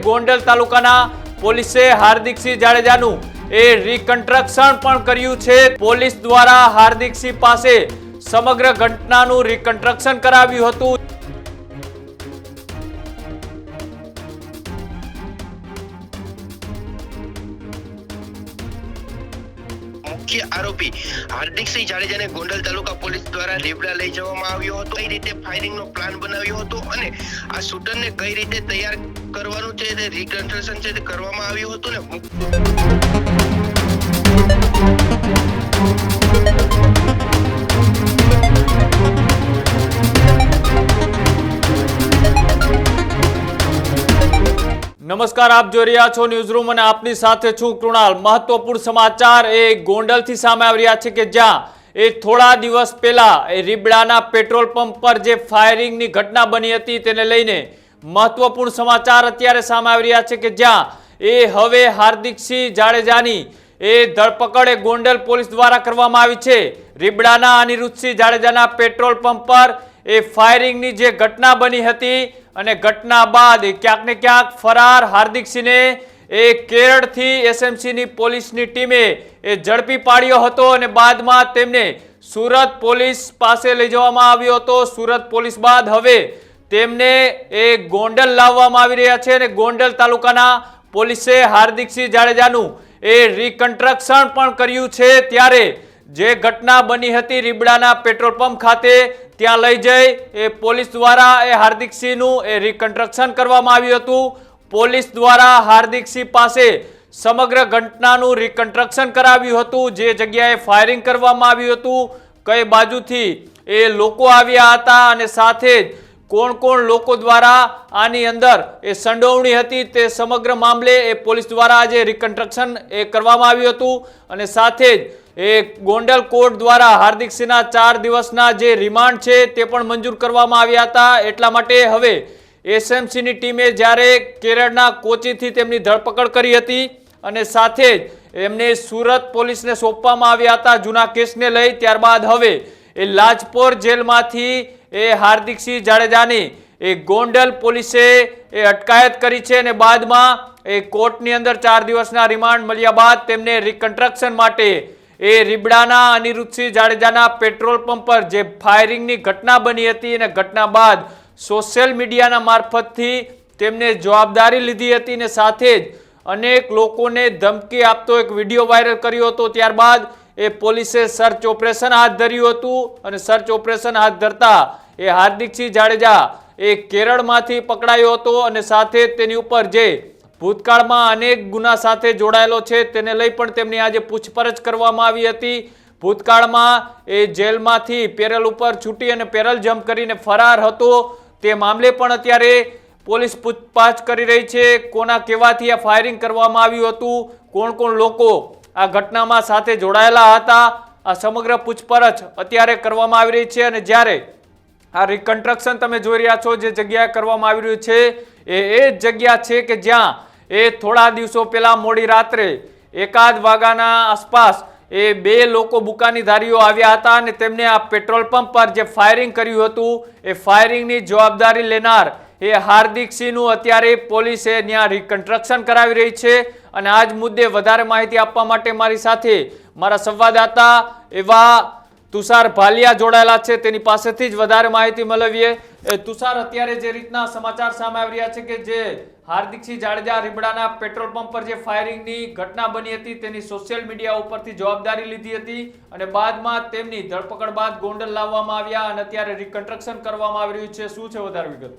ગોંડલ તાલુકાના પોલીસે હાર્દિકસિંહ જાડેજાનું રીકન્સ્ટ્રક્શન પણ કર્યું છે। પોલીસ દ્વારા હાર્દિકસિંહ પાસે સમગ્ર ઘટનાનું રીકન્સ્ટ્રક્શન કરાવ્યું હતું। मुख्य आरोपी हार्दिकसिंह जाडेजा ने गोंडल तालुका पुलिस द्वारा રીબડા લઈ જવામાં આવ્યો હતો। કઈ રીતે ફાયરિંગ નો પ્લાન બનાવ્યો હતો અને આ શૂટર ને કઈ રીતે તૈયાર કરવાનું છે તે રીકન્સ્ટ્રક્શન છે તે કરવામાં આવ્યું હતું ને। નમસ્કાર, આપ જોઈ રહ્યા છો ન્યૂઝ રૂમ અને આપની સાથે છું કૃણાલ। મહત્વપૂર્ણ સમાચાર ગોંડલથી સામે આવી રહ્યા છે કે જ્યાં થોડા દિવસ પહેલા રીબડાના પેટ્રોલ પંપ પર જે ફાયરિંગની ઘટના બની હતી તેને લઈને મહત્વપૂર્ણ સમાચાર અત્યારે સામે આવી રહ્યા છે કે જ્યાં હવે હાર્દિકસિંહ જાડેજાની ધરપકડ ગોંડલ પોલીસ દ્વારા કરવામાં આવી છે। રીબડાના અનિરુદ્ધસિંહ જાડેજાના પેટ્રોલ પંપ પર ફાયરિંગની જે ઘટના બની હતી અને ઘટના બાદ ક્યાંક ને ક્યાંક ફરાર હાર્દિકસિંહને કેરળથી એસએમસીની પોલીસની ટીમે ઝડપી પાડ્યો હતો અને બાદમાં તેમને સુરત પોલીસ પાસે લઈ જવામાં આવ્યો હતો। સુરત પોલીસ બાદ હવે તેમને ગોંડલ લાવવામાં આવી રહ્યા છે અને ગોંડલ તાલુકાના પોલીસે હાર્દિકસિંહ જાડેજાનું રીકન્સ્ટ્રક્શન પણ કર્યું છે। ત્યારે જે ઘટના બની હતી રીબડાના પેટ્રોલ પંપ ખાતે ત્યાં લઈ જઈ પોલીસ દ્વારા હાર્દિકસિંહનું રીકન્સ્ટ્રક્શન કરવામાં આવ્યું હતું। પોલીસ દ્વારા હાર્દિકસિંહ પાસે સમગ્ર ઘટનાનું રીકન્સ્ટ્રક્શન કરાવ્યું હતું। જે જગ્યાએ ફાયરિંગ કરવામાં આવ્યું હતું, કઈ બાજુથી લોકો આવ્યા હતા અને સાથે જ કોણ કોણ લોકો દ્વારા આની અંદર સંડોવણી હતી તે સમગ્ર મામલે પોલીસ દ્વારા આજે રીકન્સ્ટ્રક્શન કરવામાં આવ્યું હતું અને સાથે જ ગોંડલ કોર્ટ દ્વારા હાર્દિકસિંહના 4 દિવસના જે રિમાન્ડ છે તે પણ મંજૂર કરવામાં આવ્યા હતા। એટલા માટે હવે એસએમસીની ટીમે જ્યારે કેરળના કોચીથી તેમની ધરપકડ કરી હતી અને સાથે જ એમને સુરત પોલીસને સોંપવામાં આવ્યા હતા જૂના કેસને લઈ। ત્યારબાદ હવે લાજપોર જેલમાંથી હાર્દિકસિંહ જાડેજાની ગોંડલ પોલીસે અટકાયત કરી છે અને બાદમાં કોર્ટની અંદર 4 દિવસના રિમાન્ડ મળ્યા બાદ તેમને રીકન્સ્ટ્રક્શન માટે રીબડાના અનિરુદ્ધસિંહ જાડેજાના પેટ્રોલ પંપ પર જે ફાયરિંગની ઘટના બની હતી અને ઘટના બાદ સોશિયલ મીડિયાના મારફતથી તેમને જવાબદારી લીધી હતી અને સાથે જ અનેક લોકોને ધમકી આપતો એક વિડીયો વાયરલ કર્યો હતો। ત્યારબાદ પોલીસે સર્ચ ઓપરેશન હાથ ધર્યું હતું અને સર્ચ ઓપરેશન હાથ ધરતા હાર્દિકસિંહ જાડેજા કેરળમાંથી પકડાયો હતો અને સાથે તેની ઉપર જે ભૂતકાળમાં અનેક ગુના સાથે જોડાયેલો છે તેને લઈ પણ તેમની આજે પૂછપરછ કરવામાં આવી હતી। ભૂતકાળમાં જેલમાંથી પેરલ ઉપર છૂટી અને પેરલ જમ્પ કરીને ફરાર હતો તે મામલે પણ અત્યારે પોલીસ પૂછતાછ કરી રહી છે। કોના કહેવાથી આ ફાયરિંગ કરવામાં આવ્યું હતું, કોણ કોણ લોકો આ ઘટનામાં સાથે જોડાયેલા હતા, આ સમગ્ર પૂછપરછ અત્યારે કરવામાં આવી રહી છે। અને જ્યારે આ રીકન્સ્ટ્રક્શન તમે જોઈ રહ્યા છો જે જગ્યાએ કરવામાં આવી રહ્યું છે એ જ જગ્યા છે કે જ્યાં થોડા દિવસો પહેલા મોડી રાત્રે 1 વાગ્યાના આસપાસ 2 લોકો બુકાનીધારીઓ આવ્યા હતા અને તેમને આ પેટ્રોલ પંપ પર જે ફાયરિંગ કર્યું હતું એ ફાયરિંગની જવાબદારી લેનાર હાર્દિકસિંહનું અત્યારે પોલીસે ત્યાં રીકન્સ્ટ્રક્શન કરાવી રહી છે। અને આ જ મુદ્દે વધારે માહિતી આપવા માટે મારી સાથે મારા સંવાદદાતા એવા તુષાર ભાલિયા જોડાયેલા છે, તેની પાસેથી જ વધારે માહિતી મેળવીએ। તુષાર, અત્યારે જે રીતના સમાચાર સામે આવી રહ્યા છે કે જે હાર્દિકસિંહ જાડેજા રીબડાના પેટ્રોલ પંપ પર જે ફાયરિંગની ઘટના બની હતી તેની સોશિયલ મીડિયા ઉપરથી જવાબદારી લીધી હતી અને બાદમાં તેમની ધરપકડ બાદ ગોંડલ લાવવામાં આવ્યા અને અત્યારે રીકન્સ્ટ્રક્શન કરવામાં આવી રહ્યું છે। શું છે વધારે વિગત?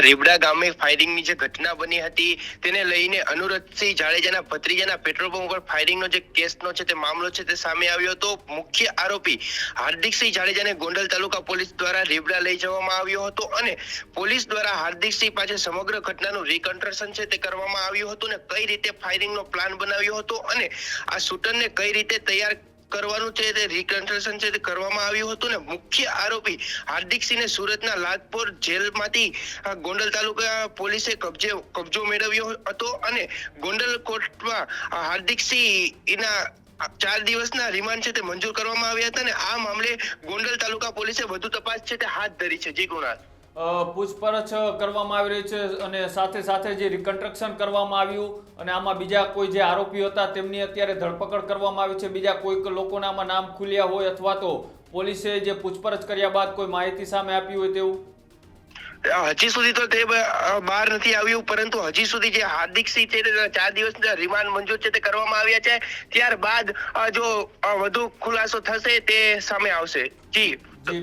રીબડા ગામે ફાયરિંગની જે ઘટના બની હતી તેને લઈને અનિરુદ્ધસિંહ જાડેજાના ભત્રીજાના પેટ્રોલ પંપ પર ફાયરિંગનો જે કેસનો છે તે મામલો છે તે સામે આવ્યો હતો। મુખ્ય આરોપી હાર્દિકસિંહ જાડેજાને ગોંડલ તાલુકા પોલીસ દ્વારા રીબડા લઈ જવામાં આવ્યો હતો અને પોલીસ દ્વારા હાર્દિકસિંહ પાસે સમગ્ર ઘટનાનું રીકન્સ્ટ્રક્શન છે તે કરવામાં આવ્યું હતું ને કઈ રીતે ફાયરિંગનો પ્લાન બનાવ્યો હતો અને આ શૂટરને કઈ રીતે તૈયાર કરવાનું છે તે રીકન્સ્ટ્રક્શન છે તે કરવામાં આવ્યું હતું ને મુખ્ય આરોપી હાર્દિકસિંહને સુરતના લાજપોર જેલમાંથી ગોંડલ તાલુકા પોલીસે કબજો મેળવ્યો હતો અને ગોંડલ કોર્ટમાં હાર્દિકસિંહ એના 4 દિવસના રિમાન્ડ છે તે મંજૂર કરવામાં આવ્યા હતા અને આ મામલે ગોંડલ તાલુકા પોલીસે વધુ તપાસ છે તે હાથ ધરી છે। જી કુણાલ। પૂછપરછ કરવામાં આવી રહી છે અને સાથે સાથે જે રિકન્સ્ટ્રક્શન કરવામાં આવ્યું અને આમાં બીજા કોઈ જે આરોપીઓ હતા તેમની અત્યારે ધરપકડ કરવામાં આવી છે. બીજા કોઈક લોકોના આમાં નામ ખુલ્યા હોય અથવા તો પોલીસે જે પૂછપરછ કર્યા બાદ કોઈ માહિતી સામે આપી હોય તેવું? હજી સુધી તો તે બહાર નથી આવ્યું, પરંતુ હજી સુધી જે હાર્દિકસિંહ છે તે 4 દિવસના રિમાન્ડ મંજૂર છે તે કરવામાં આવ્યા છે. ત્યારબાદ જો વધુ ખુલાસો થશે તે સામે આવશે. જી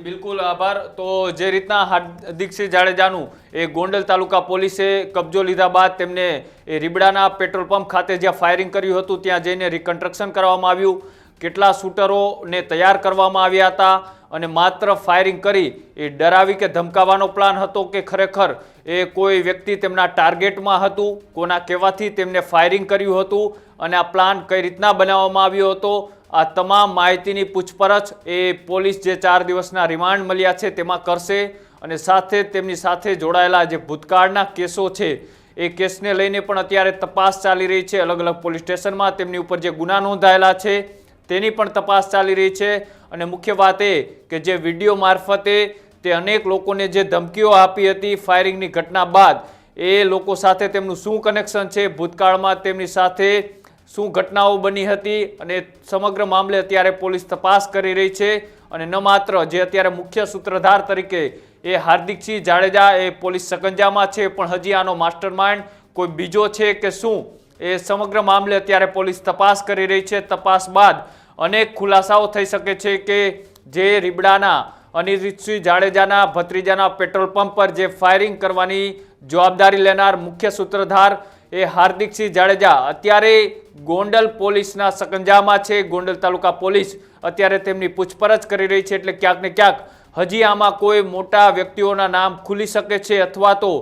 બિલકુલ આભાર. તો જે રીતના હાર્દિકસિંહ જાડેજાનું એ ગોંડલ તાલુકા પોલીસે કબજો લીધા બાદ તેમને એ રીબડાના પેટ્રોલ પંપ ખાતે જ્યાં ફાયરિંગ કર્યું હતું ત્યાં જઈને રિકન્સ્ટ્રક્શન કરવામાં આવ્યું. કેટલા શૂટરોને તૈયાર કરવામાં આવ્યા હતા અને માત્ર ફાયરિંગ કરી એ ડરાવી કે ધમકાવવાનો પ્લાન હતો કે ખરેખર એ કોઈ વ્યક્તિ તેમના ટાર્ગેટમાં હતું, કોના કહેવાથી તેમને ફાયરિંગ કર્યું હતું અને આ પ્લાન કઈ રીતના બનાવવામાં આવ્યો હતો, આ તમામ માહિતીની પૂછપરછ એ પોલીસ જે 4 દિવસના રિમાન્ડ મળ્યા છે તેમાં કરશે અને સાથે તેમની સાથે જોડાયેલા જે ભૂતકાળના કેસો છે એ કેસને લઈને પણ અત્યારે તપાસ ચાલી રહી છે. અલગ અલગ પોલીસ સ્ટેશનમાં તેમની ઉપર જે ગુના નોંધાયેલા છે તેની પણ તપાસ ચાલી રહી છે. અને મુખ્ય વાત એ કે જે વિડીયો મારફતે તે અનેક લોકોને જે ધમકીઓ આપી હતી ફાયરિંગની ઘટના બાદ, એ લોકો સાથે તેમનું શું કનેક્શન છે, ભૂતકાળમાં તેમની સાથે શું ઘટનાઓ બની હતી અને સમગ્ર મામલે અત્યારે પોલીસ તપાસ કરી રહી છે. અને ન માત્ર જે અત્યારે મુખ્ય સૂત્રધાર તરીકે એ હાર્દિકસિંહ જાડેજા એ પોલીસ સકંજામાં છે, પણ હજી આનો માસ્ટરમાઇન્ડ કોઈ બીજો છે કે શું, એ સમગ્ર મામલે અત્યારે પોલીસ તપાસ કરી રહી છે. તપાસ બાદ અનેક ખુલાસાઓ થઈ શકે છે કે જે રીબડાના અનિરુદ્ધસિંહ જાડેજાના ભત્રીજાના પેટ્રોલ પંપ પર જે ફાયરિંગ કરવાની જવાબદારી લેનાર મુખ્ય સૂત્રધાર એ હાર્દિકસિંહ જાડેજા અત્યારે ગોંડલ પોલીસના સકંજામાં છે. ગોંડલ તાલુકા પોલીસ અત્યારે તેમની પૂછપરછ કરી રહી છે. એટલે ક્યાંક ને ક્યાંક હજી આમાં કોઈ મોટા વ્યક્તિઓના નામ ખુલી શકે છે અથવા તો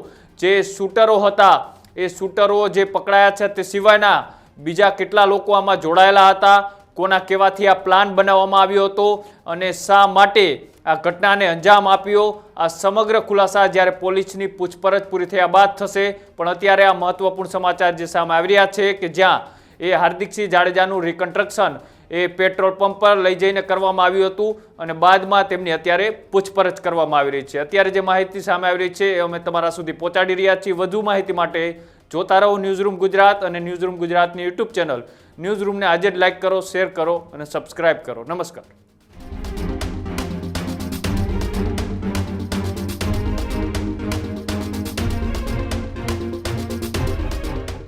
જે શૂટરો હતા એ શૂટરો જે પકડાયા છે તે સિવાયના બીજા કેટલા લોકો આમાં જોડાયેલા હતા, કોના કહેવાથી આ પ્લાન બનાવવામાં આવ્યો હતો અને શા માટે આ ઘટનાને અંજામ આપ્યો, આ સમગ્ર ખુલાસા જ્યારે પોલીસની પૂછપરછ પૂરી થયા બાદ થશે. પણ અત્યારે આ મહત્વપૂર્ણ સમાચાર જે સામે આવી રહ્યા છે કે જ્યાં એ હાર્દિકસિંહ જાડેજાનું રિકન્સ્ટ્રક્શન એ પેટ્રોલ પંપ પર લઈ જઈને કરવામાં આવ્યું હતું અને બાદમાં તેમની અત્યારે પૂછપરછ કરવામાં આવી રહી છે. અત્યારે જે માહિતી સામે આવી રહી છે એ અમે તમારા સુધી પહોંચાડી રહ્યા છીએ. વધુ માહિતી માટે જોતા રહો ન્યૂઝરૂમ ગુજરાત અને ન્યૂઝરૂમ ગુજરાતની યુટ્યુબ ચેનલ ન્યૂઝરૂમને આજે જ લાઇક કરો, શેર કરો અને સબસ્ક્રાઇબ કરો. નમસ્કાર.